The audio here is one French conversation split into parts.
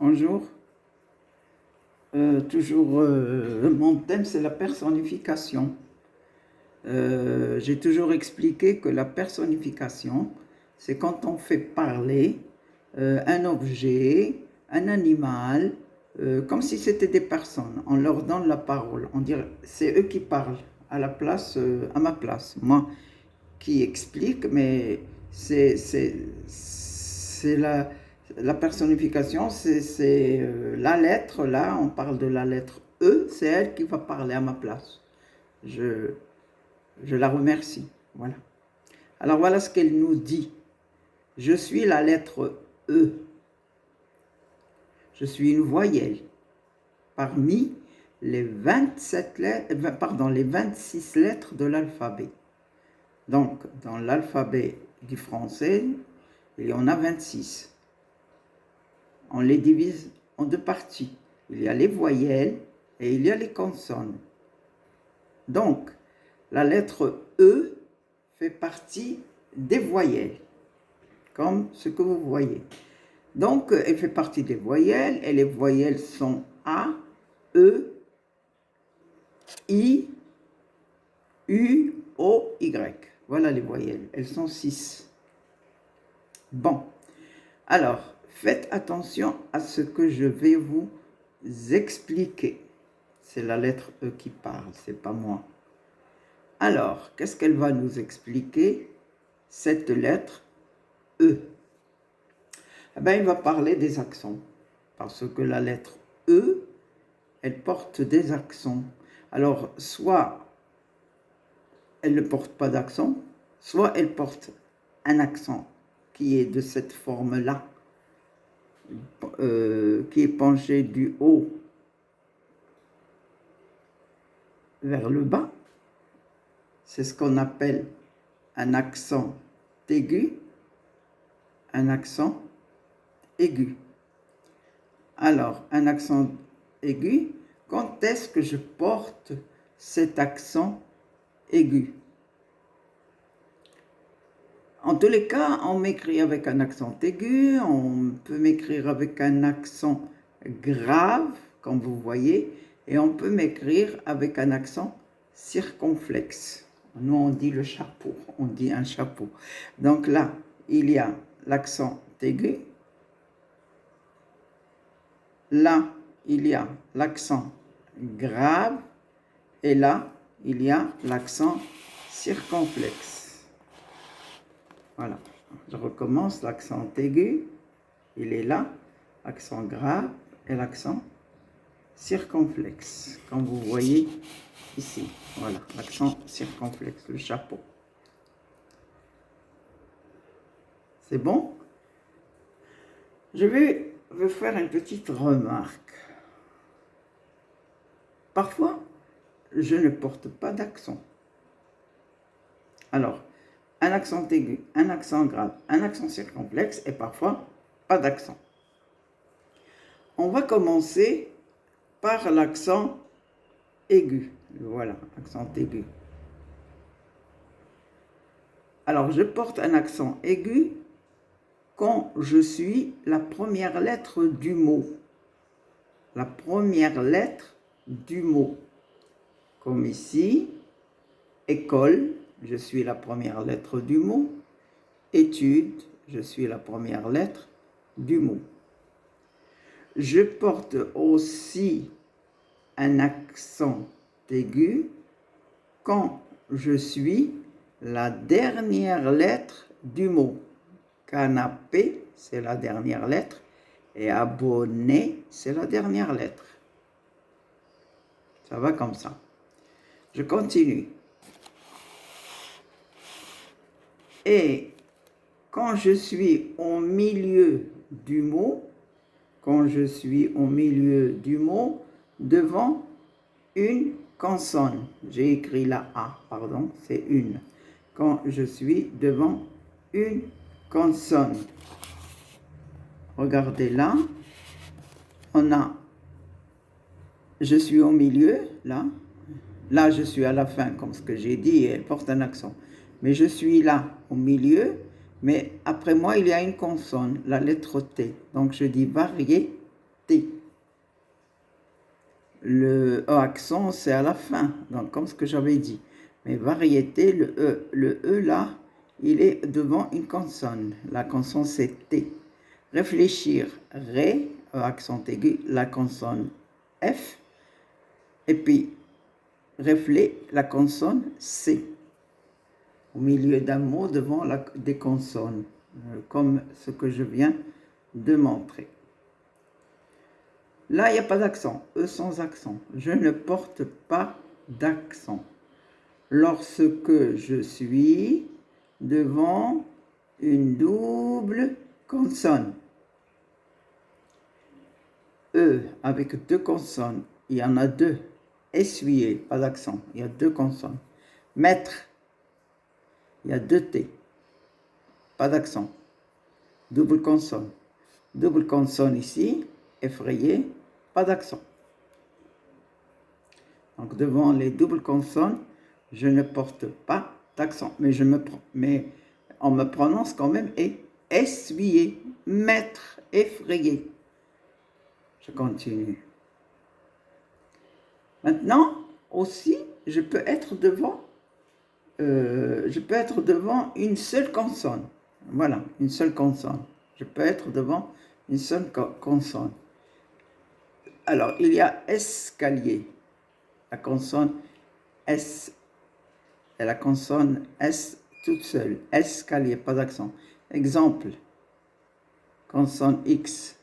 Bonjour. Mon thème, c'est la personnification. J'ai toujours expliqué que la personnification, c'est quand on fait parler un objet, un animal, comme si c'était des personnes. On leur donne la parole. On dirait, c'est eux qui parlent à la place, à ma place. Moi qui explique, mais c'est la personnification, c'est la lettre, là, on parle de la lettre E, c'est elle qui va parler à ma place. Je, je la remercie. Voilà. Alors voilà ce qu'elle nous dit. Je suis la lettre E. Je suis une voyelle parmi les 27 lettres, les 26 lettres de l'alphabet. Donc, dans l'alphabet du français, il y en a 26. On les divise en deux parties. Il y a les voyelles et il y a les consonnes. Donc, la lettre E fait partie des voyelles, comme ce que vous voyez. Donc, elle fait partie des voyelles et les voyelles sont A, E, I, U, O, Y. Voilà les voyelles. Elles sont 6. Bon. Alors, faites attention à ce que je vais vous expliquer. C'est la lettre E qui parle, c'est pas moi. Alors, qu'est-ce qu'elle va nous expliquer, cette lettre E? Eh bien, il va parler des accents, parce que la lettre E, elle porte des accents. Alors, soit elle ne porte pas d'accent, soit elle porte un accent qui est de cette forme-là, qui est penché du haut vers le bas. C'est ce qu'on appelle un accent aigu. Un accent aigu. Alors, un accent aigu, quand est-ce que je porte cet accent aigu? En tous les cas, on m'écrit avec un accent aigu, on peut m'écrire avec un accent grave, comme vous voyez, et on peut m'écrire avec un accent circonflexe. Nous, on dit le chapeau, on dit un chapeau. Donc là, il y a l'accent aigu. Là, il y a l'accent grave. Et là, il y a l'accent circonflexe. Voilà, je recommence, l'accent aigu, il est là, l'accent grave et l'accent circonflexe, comme vous voyez ici. Voilà, l'accent circonflexe, le chapeau. C'est bon? Je vais vous faire une petite remarque. Parfois, je ne porte pas d'accent. Alors, un accent aigu, un accent grave, un accent circonflexe et parfois pas d'accent. On va commencer par l'accent aigu. Voilà, accent aigu. Alors, je porte un accent aigu quand je suis la première lettre du mot. La première lettre du mot. Comme ici, école, je suis la première lettre du mot. Étude, je suis la première lettre du mot. Je porte aussi un accent aigu quand je suis la dernière lettre du mot. Canapé, c'est la dernière lettre, et abonné, c'est la dernière lettre. Ça va comme ça. Je continue. Et quand je suis au milieu du mot, devant une consonne, j'ai écrit la A, pardon, c'est une. Quand je suis devant une consonne, regardez là, je suis au milieu, là je suis à la fin, comme ce que j'ai dit, elle porte un accent. Mais je suis là, au milieu, mais après moi, il y a une consonne, la lettre T. Donc je dis varié, T. Le E accent, c'est à la fin, donc comme ce que j'avais dit. Mais variété, le E là, il est devant une consonne. La consonne, c'est T. Réfléchir, Ré, E accent aigu, la consonne F. Et puis, réfléchir, la consonne C. Au milieu d'un mot, devant des consonnes, comme ce que je viens de montrer. Là, il n'y a pas d'accent, E sans accent. Je ne porte pas d'accent. Lorsque je suis devant une double consonne. E avec deux consonnes, il y en a deux. Essuyer, pas d'accent, il y a deux consonnes. Mettre, il y a deux T, pas d'accent. Double consonne. Double consonne ici, effrayé, pas d'accent. Donc devant les doubles consonnes, je ne porte pas d'accent, mais on me prononce quand même et essuyer, mettre, effrayer. Je continue. Maintenant aussi, je peux être devant une seule consonne. Voilà, une seule consonne. Je peux être devant une seule consonne. Alors, il y a escalier. La consonne S. Et la consonne S toute seule. Escalier, pas d'accent. Exemple. Consonne X.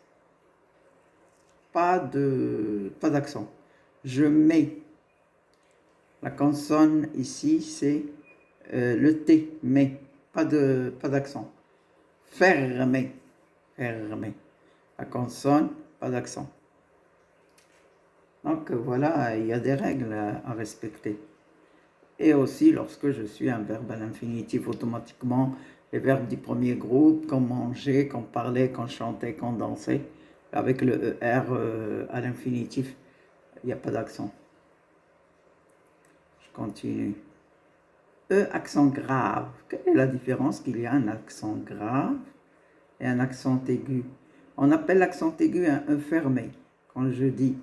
Pas d'accent. Je mets. La consonne ici, c'est le T. Mais. Pas d'accent. Fermer. Fermer. La consonne, pas d'accent. Donc voilà, il y a des règles à respecter. Et aussi, lorsque je suis un verbe à l'infinitif, automatiquement, les verbes du premier groupe, comme manger, comme parler, comme chanter, comme danser, avec le ER à l'infinitif, il n'y a pas d'accent. Je continue. E, accent grave. Quelle est la différence qu'il y a un accent grave et un accent aigu? On appelle l'accent aigu un E fermé. Quand je dis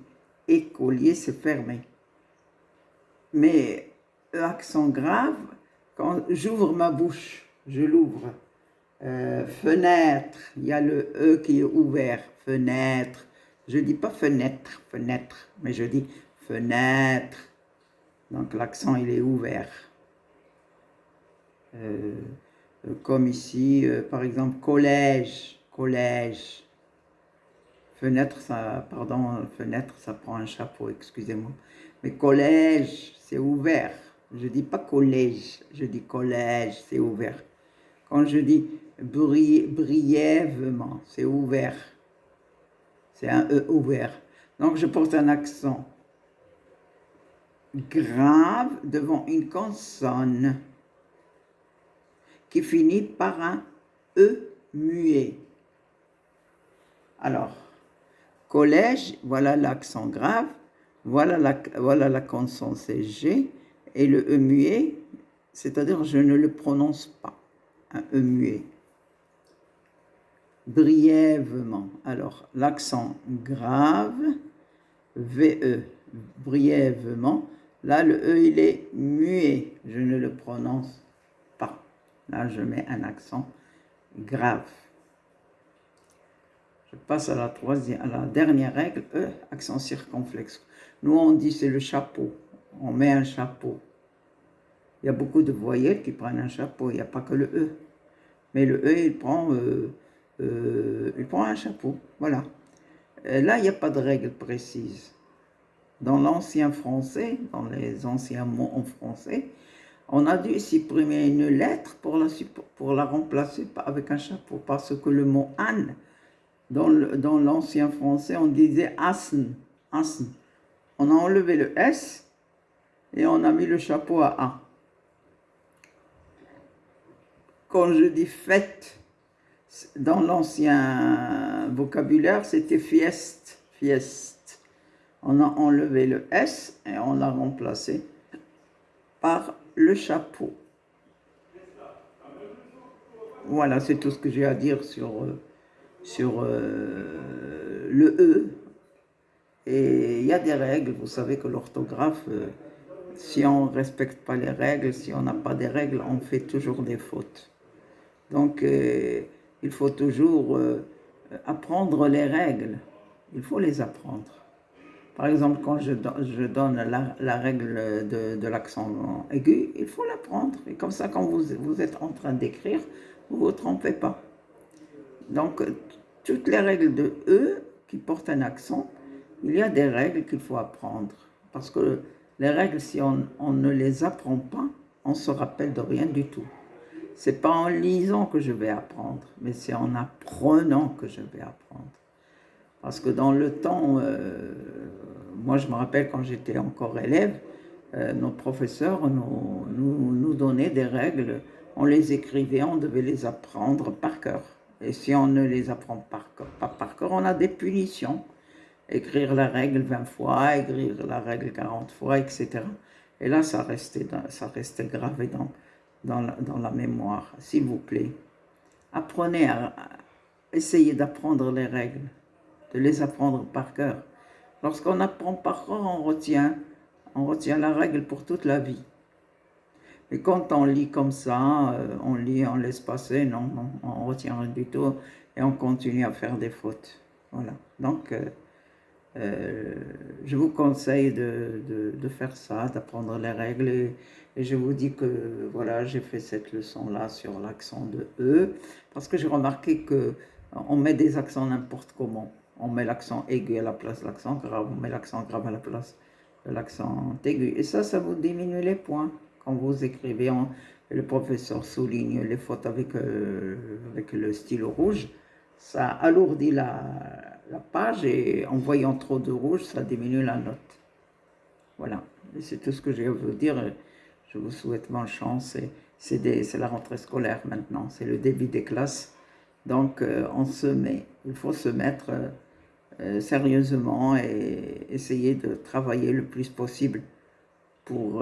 écolier, c'est fermé. Mais accent grave, quand j'ouvre ma bouche, je l'ouvre. Fenêtre, il y a le E qui est ouvert. Fenêtre. Je ne dis pas fenêtre, fenêtre, mais je dis fenêtre. Donc l'accent, il est ouvert. Comme ici, par exemple, collège, collège. Fenêtre, fenêtre, ça prend un chapeau, excusez-moi. Mais collège, c'est ouvert. Je ne dis pas collège, je dis collège, c'est ouvert. Quand je dis brièvement, c'est ouvert. C'est un E ouvert. Donc je porte un accent grave devant une consonne qui finit par un E muet. Alors, collège, voilà l'accent grave, voilà la consonne c'est G, et le E muet, c'est-à-dire je ne le prononce pas, un E muet. Brièvement, alors l'accent grave, VE, brièvement, là le E il est muet, je ne le prononce pas. Là je mets un accent grave. Je passe à la dernière règle, E, accent circonflexe. Nous, on dit c'est le chapeau. On met un chapeau. Il y a beaucoup de voyelles qui prennent un chapeau. Il n'y a pas que le E. Mais le E, il prend un chapeau. Voilà. Là, il n'y a pas de règle précise. Dans l'ancien français, dans les anciens mots en français, on a dû supprimer une lettre pour la remplacer avec un chapeau. Parce que le mot « âne », dans l'ancien français, on disait asn, asn. On a enlevé le S et on a mis le chapeau à A. Quand je dis fête, dans l'ancien vocabulaire, c'était fieste, fieste. On a enlevé le S et on l'a remplacé par le chapeau. Voilà, c'est tout ce que j'ai à dire sur le E, Et il y a des règles, vous savez que l'orthographe, si on ne respecte pas les règles, si on n'a pas des règles, on fait toujours des fautes. Donc, il faut toujours apprendre les règles. Il faut les apprendre. Par exemple, quand je donne la règle de l'accent aigu, il faut l'apprendre. Et comme ça, quand vous êtes en train d'écrire, vous ne vous trompez pas. Donc, toutes les règles de E qui portent un accent, il y a des règles qu'il faut apprendre. Parce que les règles, si on ne les apprend pas, on ne se rappelle de rien du tout. Ce n'est pas en lisant que je vais apprendre, mais c'est en apprenant que je vais apprendre. Parce que dans le temps, moi je me rappelle quand j'étais encore élève, nos professeurs nous donnaient des règles, on les écrivait, on devait les apprendre par cœur. Et si on ne les apprend pas par cœur, on a des punitions. Écrire la règle 20 fois, écrire la règle 40 fois, etc. Et là, ça restait gravé dans la mémoire. S'il vous plaît, apprenez à essayer d'apprendre les règles, de les apprendre par cœur. Lorsqu'on apprend par cœur, on retient la règle pour toute la vie. Mais quand on lit comme ça, on laisse passer, non, on retient rien du tout et on continue à faire des fautes. Voilà. Donc, je vous conseille de faire ça, d'apprendre les règles et je vous dis que voilà, j'ai fait cette leçon-là sur l'accent de E parce que j'ai remarqué qu'on met des accents n'importe comment. On met l'accent aigu à la place de l'accent grave, on met l'accent grave à la place de l'accent aigu. Et ça vous diminue les points. Quand vous écrivez, le professeur souligne les fautes avec le stylo rouge, ça alourdit la page et en voyant trop de rouge, ça diminue la note. Voilà, c'est tout ce que j'ai à vous dire. Je vous souhaite bonne chance. C'est la rentrée scolaire maintenant, c'est le début des classes. Donc il faut se mettre sérieusement et essayer de travailler le plus possible pour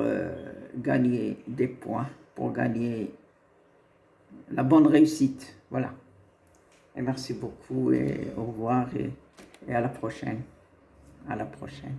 gagner des points, pour gagner la bonne réussite. Voilà. Et merci beaucoup et au revoir et à la prochaine. À la prochaine.